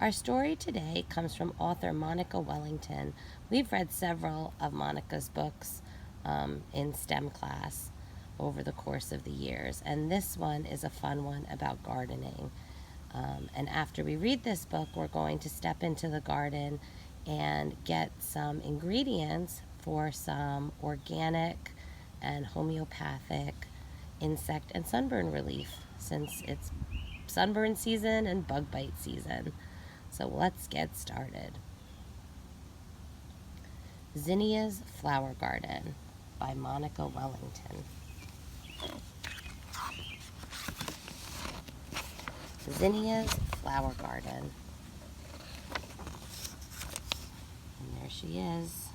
Our story today comes from author Monica Wellington. We've read several of Monica's books in STEM class over the course of the years, and this one is a fun one about gardening. And after we read this book, we're going to step into the garden and get some ingredients for some organic and homeopathic insect and sunburn relief, since it's sunburn season and bug bite season. So let's get started. Zinnia's Flower Garden by Monica Wellington. Zinnia's Flower Garden. And there she is.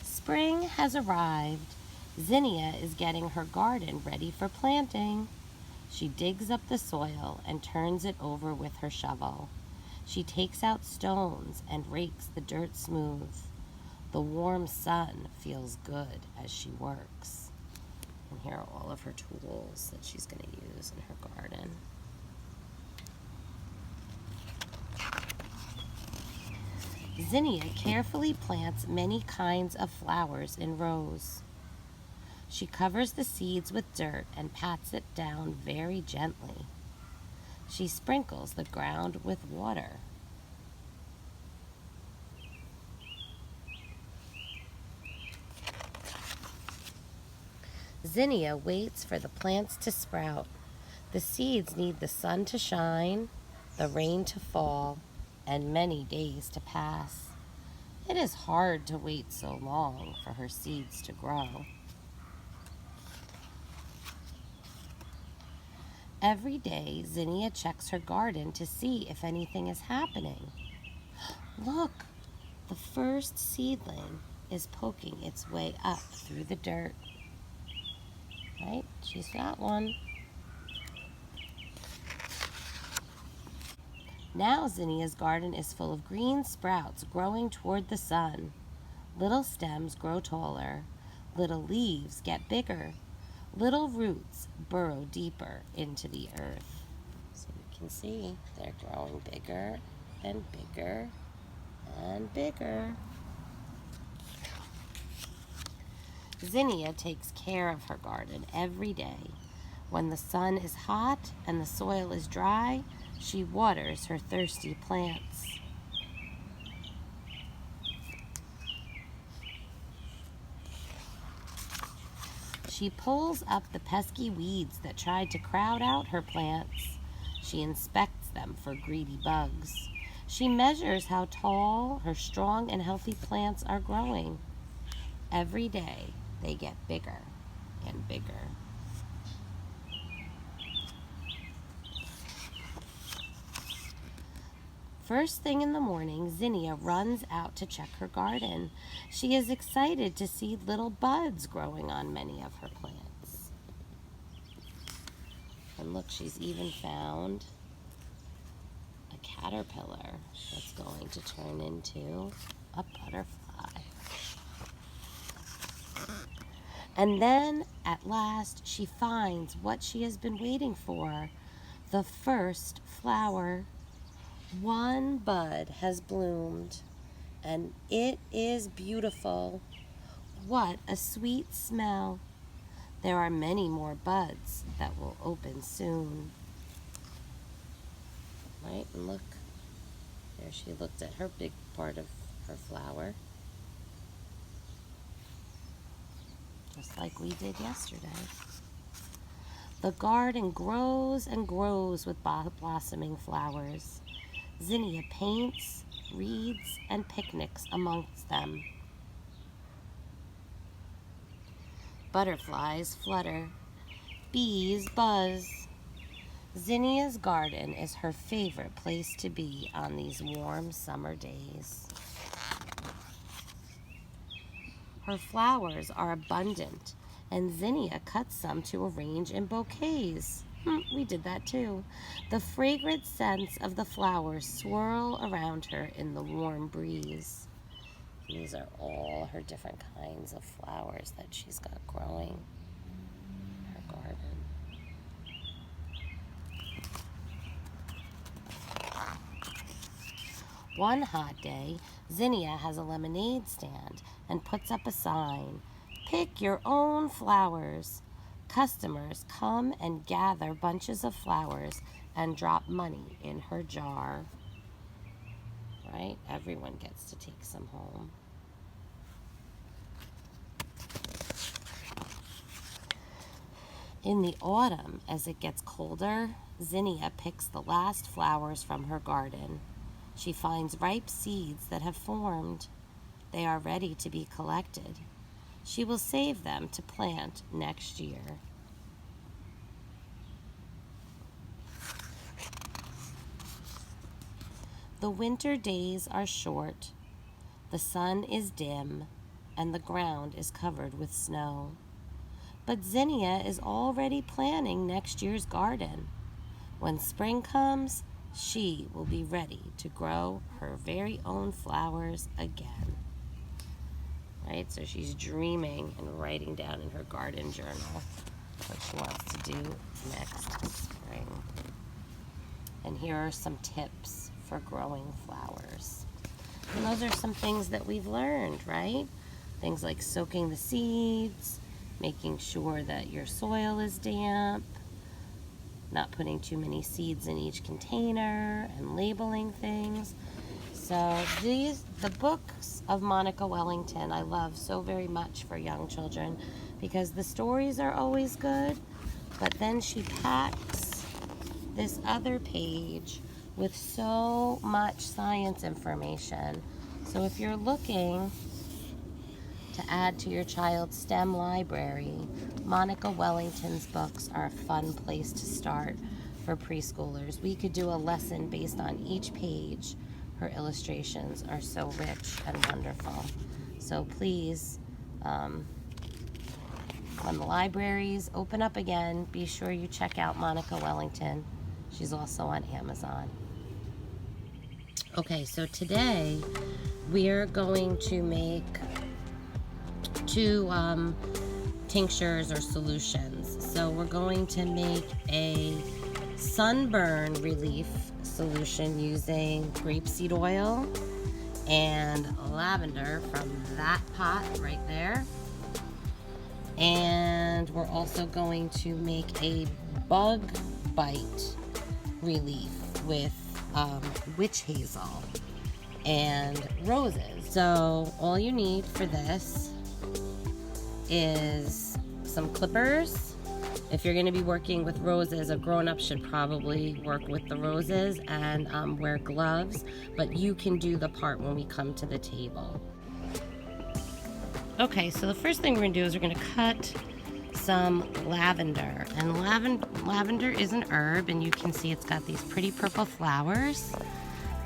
Spring has arrived. Zinnia is getting her garden ready for planting. She digs up the soil and turns it over with her shovel. She takes out stones and rakes the dirt smooth. The warm sun feels good as she works. And here are all of her tools that she's going to use in her garden. Zinnia carefully plants many kinds of flowers in rows. She covers the seeds with dirt and pats it down very gently. She sprinkles the ground with water. Zinnia waits for the plants to sprout. The seeds need the sun to shine, the rain to fall, and many days to pass. It is hard to wait so long for her seeds to grow. Every day, Zinnia checks her garden to see if anything is happening. Look, the first seedling is poking its way up through the dirt. Right? She's got one. Now Zinnia's garden is full of green sprouts growing toward the sun. Little stems grow taller. Little leaves get bigger. Little roots burrow deeper into the earth. So you can see they're growing bigger and bigger and bigger. Zinnia takes care of her garden every day. When the sun is hot and the soil is dry, she waters her thirsty plants. She pulls up the pesky weeds that try to crowd out her plants. She inspects them for greedy bugs. She measures how tall her strong and healthy plants are growing. Every day, they get bigger and bigger. First thing in the morning, Zinnia runs out to check her garden. She is excited to see little buds growing on many of her plants. And look, she's even found a caterpillar that's going to turn into a butterfly. And then, at last, she finds what she has been waiting for, the first flower. One bud has bloomed, and it is beautiful. What a sweet smell. There are many more buds that will open soon. Right, and look, there she looked at her big part of her flower. Just like we did yesterday. The garden grows and grows with blossoming flowers. Zinnia paints, reads, and picnics amongst them. Butterflies flutter. Bees buzz. Zinnia's garden is her favorite place to be on these warm summer days. Her flowers are abundant, and Zinnia cuts some to arrange in bouquets. We did that too. The fragrant scents of the flowers swirl around her in the warm breeze. These are all her different kinds of flowers that she's got growing in her garden. One hot day, Zinnia has a lemonade stand and puts up a sign, "Pick your own flowers." Customers come and gather bunches of flowers and drop money in her jar. Right? Everyone gets to take some home. In the autumn, as it gets colder, Zinnia picks the last flowers from her garden. She finds ripe seeds that have formed. They are ready to be collected. She will save them to plant next year. The winter days are short. The sun is dim, and the ground is covered with snow. But Zinnia is already planning next year's garden. When spring comes, she will be ready to grow her very own flowers again. Right? So she's dreaming and writing down in her garden journal what she wants to do next spring. And here are some tips for growing flowers. And those are some things that we've learned, right? Things like soaking the seeds, making sure that your soil is damp, not putting too many seeds in each container, and labeling things. So the books of Monica Wellington I love so very much for young children because the stories are always good, but then she packs this other page with so much science information. So if you're looking to add to your child's STEM library, Monica Wellington's books are a fun place to start for preschoolers. We could do a lesson based on each page. Her illustrations are so rich and wonderful. So please, when the libraries open up again, be sure you check out Monica Wellington. She's also on Amazon. Okay, so today we are going to make two tinctures or solutions. So we're going to make a sunburn relief solution using grapeseed oil and lavender from that pot right there. And we're also going to make a bug bite relief with witch hazel and roses. So all you need for this is some clippers. If you're going to be working with roses, a grown-up should probably work with the roses and wear gloves, but you can do the part when we come to the table. Okay, so the first thing we're going to do is we're going to cut some lavender. And lavender is an herb, and you can see it's got these pretty purple flowers,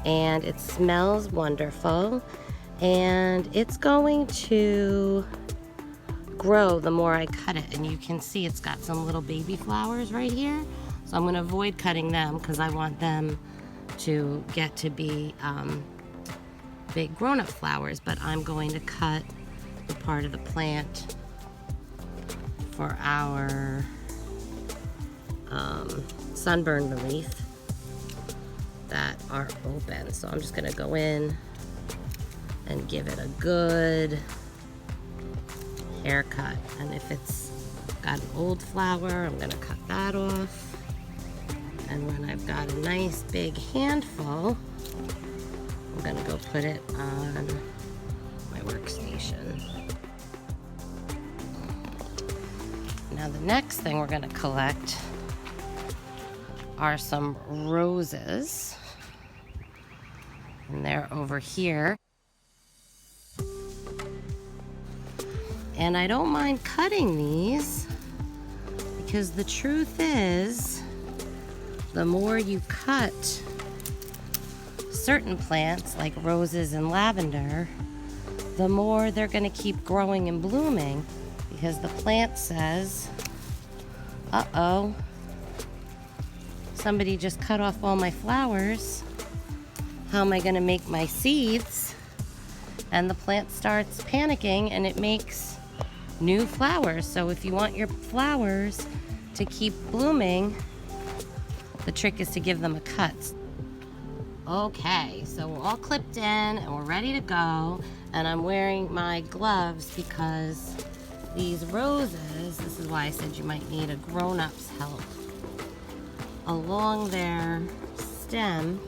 and it smells wonderful, and it's going to grow the more I cut it. And you can see it's got some little baby flowers right here, so I'm going to avoid cutting them because I want them to get to be big grown-up flowers. But I'm going to cut the part of the plant for our sunburn relief that are open. So I'm just going to go in and give it a good haircut. And if it's got an old flower, I'm going to cut that off. And when I've got a nice big handful, I'm going to go put it on my workstation. Now the next thing we're going to collect are some roses, and they're over here. And I don't mind cutting these because the truth is, the more you cut certain plants like roses and lavender, the more they're going to keep growing and blooming, because the plant says, uh-oh, somebody just cut off all my flowers. How am I going to make my seeds? And the plant starts panicking and it makes new flowers. So if you want your flowers to keep blooming, the trick is to give them a cut. Okay, so we're all clipped in and we're ready to go. And I'm wearing my gloves because these roses, this is why I said you might need a grown-up's help. Along their stem,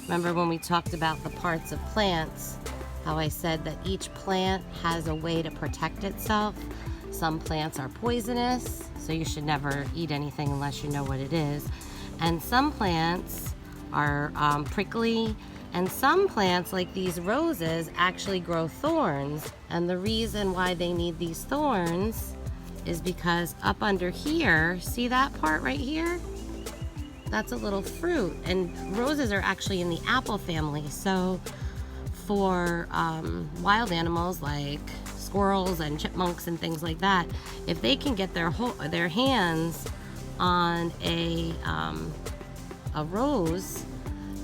remember when we talked about the parts of plants, how I said that each plant has a way to protect itself. Some plants are poisonous, so you should never eat anything unless you know what it is. And some plants are prickly, and some plants, like these roses, actually grow thorns. And the reason why they need these thorns is because up under here, see that part right here? That's a little fruit, and roses are actually in the apple family. So for wild animals like squirrels and chipmunks and things like that, if they can get their hands on a rose,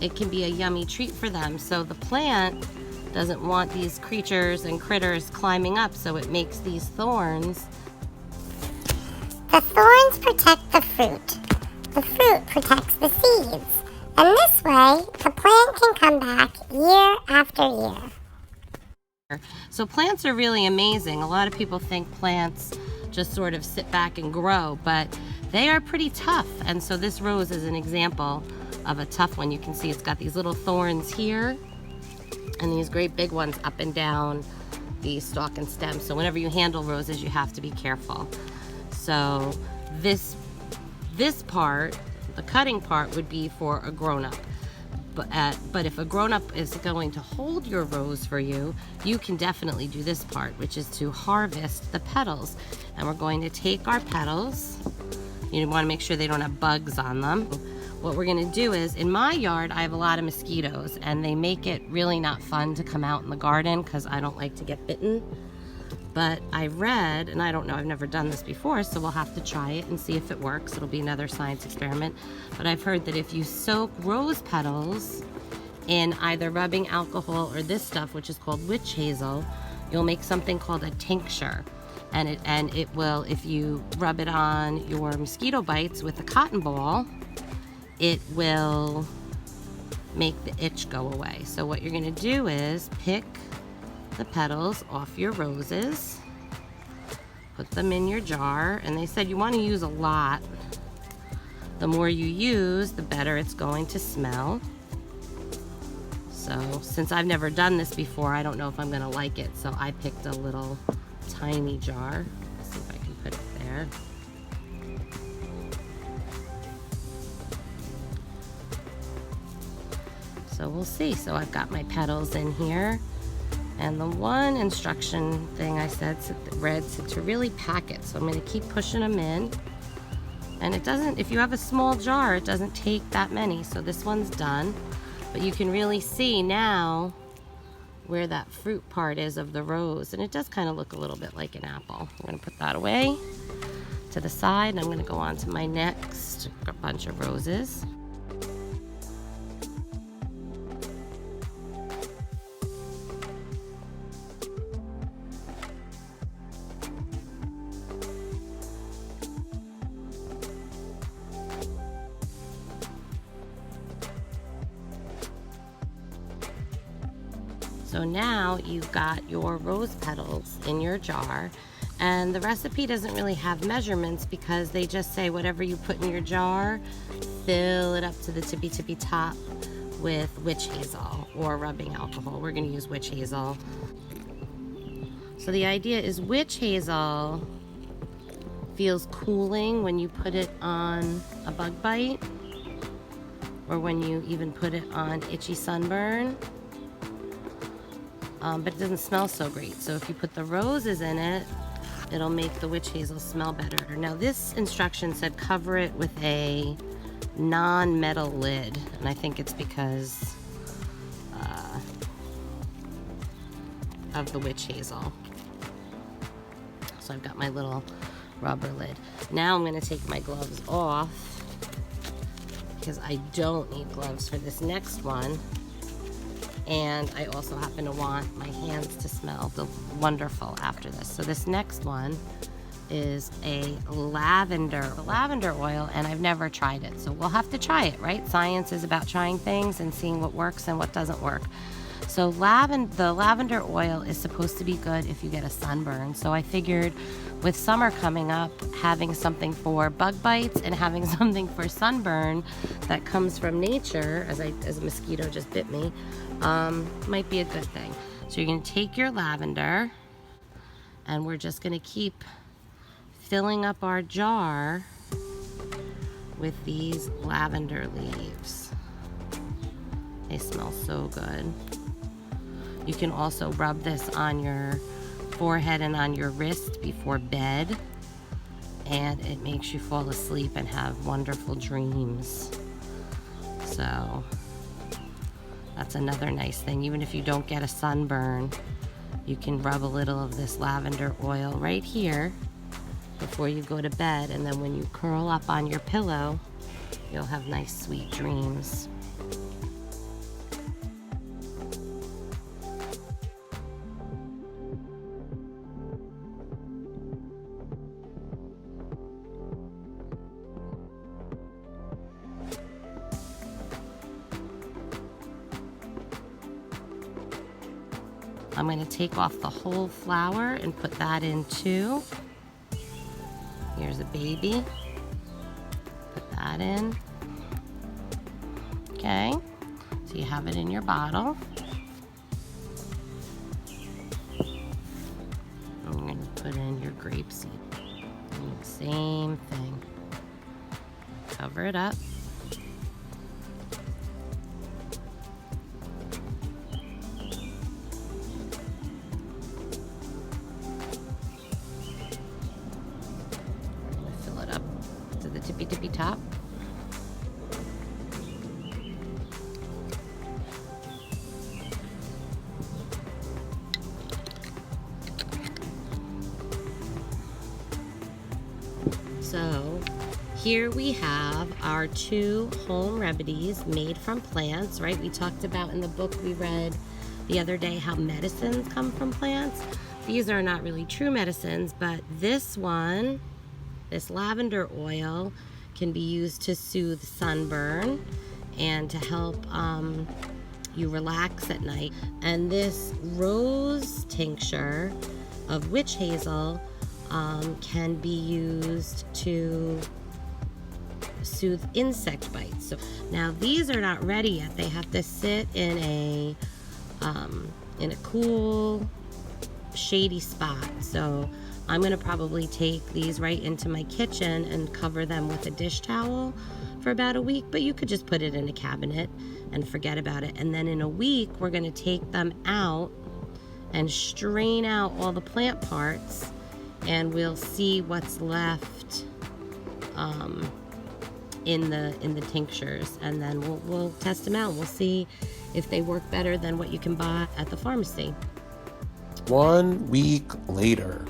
it can be a yummy treat for them. So the plant doesn't want these creatures and critters climbing up, so it makes these thorns. The thorns protect the fruit. The fruit protects the seeds. And this way, the plant can come back year after year. So plants are really amazing. A lot of people think plants just sort of sit back and grow, but they are pretty tough. And so this rose is an example of a tough one. You can see it's got these little thorns here and these great big ones up and down the stalk and stem. So whenever you handle roses, you have to be careful. So this part, the cutting part, would be for a grown-up. But if a grown-up is going to hold your rose for you, you can definitely do this part, which is to harvest the petals. And we're going to take our petals. You want to make sure they don't have bugs on them. What we're going to do is, in my yard, I have a lot of mosquitoes, and they make it really not fun to come out in the garden because I don't like to get bitten. But I read, and I don't know, I've never done this before, so we'll have to try it and see if it works. It'll be another science experiment. But I've heard that if you soak rose petals in either rubbing alcohol or this stuff, which is called witch hazel, you'll make something called a tincture. And it will, if you rub it on your mosquito bites with a cotton ball, it will make the itch go away. So what you're gonna do is pick the petals off your roses, put them in your jar, and they said you want to use a lot. The more you use, the better it's going to smell. So since I've never done this before, I don't know if I'm going to like it, so I picked a little tiny jar. Let's see if I can put it there. So we'll see. So I've got my petals in here. And the one instruction thing I said read to really pack it. So I'm going to keep pushing them in. And it doesn't, if you have a small jar, it doesn't take that many. So this one's done. But you can really see now where that fruit part is of the rose. And it does kind of look a little bit like an apple. I'm going to put that away to the side. And I'm going to go on to my next bunch of roses. So now you've got your rose petals in your jar, and the recipe doesn't really have measurements because they just say whatever you put in your jar, fill it up to the tippy top with witch hazel or rubbing alcohol. We're going to use witch hazel. So the idea is witch hazel feels cooling when you put it on a bug bite or when you even put it on itchy sunburn. But it doesn't smell so great. So if you put the roses in it, it'll make the witch hazel smell better. Now this instruction said cover it with a non-metal lid, and I think it's because of the witch hazel. So I've got my little rubber lid. Now I'm going to take my gloves off because I don't need gloves for this next one. And I also happen to want my hands to smell wonderful after this. So this next one, is a lavender oil, and I've never tried it, so we'll have to try it, right? Science is about trying things and seeing what works and what doesn't work. So the lavender oil is supposed to be good if you get a sunburn. So I figured with summer coming up, having something for bug bites and having something for sunburn that comes from nature, as a mosquito just bit me, might be a good thing. So you're gonna take your lavender, and we're just gonna keep filling up our jar with these lavender leaves. They smell so good. You can also rub this on your forehead and on your wrist before bed, and it makes you fall asleep and have wonderful dreams. So that's another nice thing. Even if you don't get a sunburn, you can rub a little of this lavender oil right here before you go to bed, and then when you curl up on your pillow, you'll have nice sweet dreams. I'm going to take off the whole flower and put that in too. Here's a baby. Put that in. Okay, so you have it in your bottle. I'm going to put in your grapeseed. Same thing. Cover it up. The tippy top. So here we have our 2 home remedies made from plants, right? We talked about in the book we read the other day how medicines come from plants. These are not really true medicines, but this one, this lavender oil, can be used to soothe sunburn and to help you relax at night. And this rose tincture of witch hazel can be used to soothe insect bites. So now these are not ready yet. They have to sit in a cool, shady spot. So I'm gonna probably take these right into my kitchen and cover them with a dish towel for about a week, but you could just put it in a cabinet and forget about it. And then in a week, we're gonna take them out and strain out all the plant parts, and we'll see what's left in the tinctures, and then we'll test them out. We'll see if they work better than what you can buy at the pharmacy. 1 week later.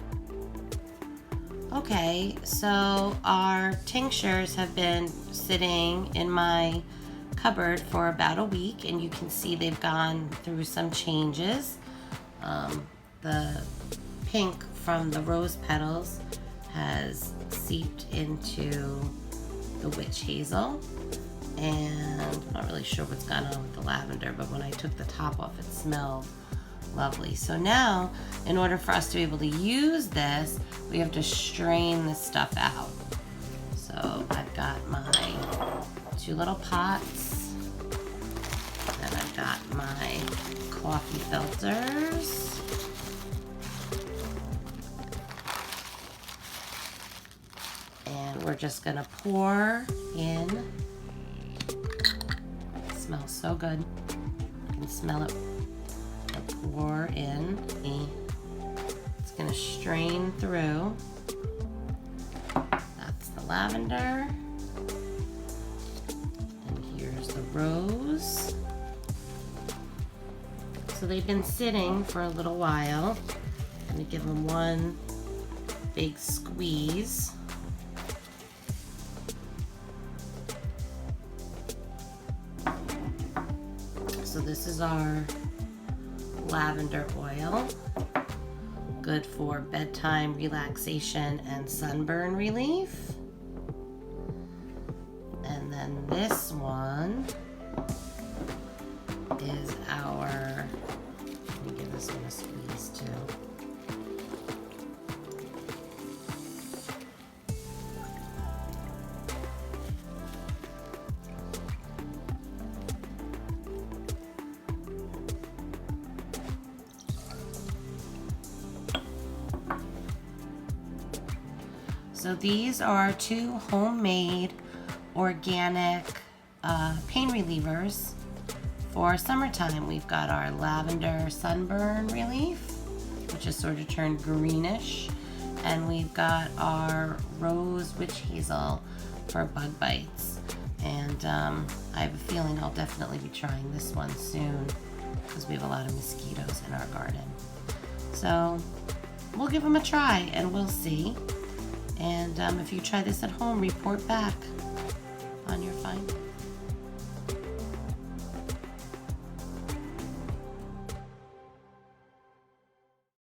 Okay, so our tinctures have been sitting in my cupboard for about a week, and you can see they've gone through some changes. The pink from the rose petals has seeped into the witch hazel, and I'm not really sure what's gone on with the lavender, but when I took the top off, it smelled lovely. So now, in order for us to be able to use this, we have to strain this stuff out. So I've got my 2 little pots, and I've got my coffee filters. And we're just gonna pour in. It smells so good. You can smell it. Pour in. It's gonna strain through. That's the lavender. And here's the rose. So they've been sitting for a little while. I'm gonna give them one big squeeze. So this is our lavender oil. good for bedtime relaxation and sunburn relief. And then this one is our, let me give this one a squeeze too. So these are 2 homemade organic pain relievers for summertime. We've got our lavender sunburn relief, which is sort of turned greenish, and we've got our rose witch hazel for bug bites. And I have a feeling I'll definitely be trying this one soon because we have a lot of mosquitoes in our garden. So we'll give them a try and we'll see. And if you try this at home, report back on your findings.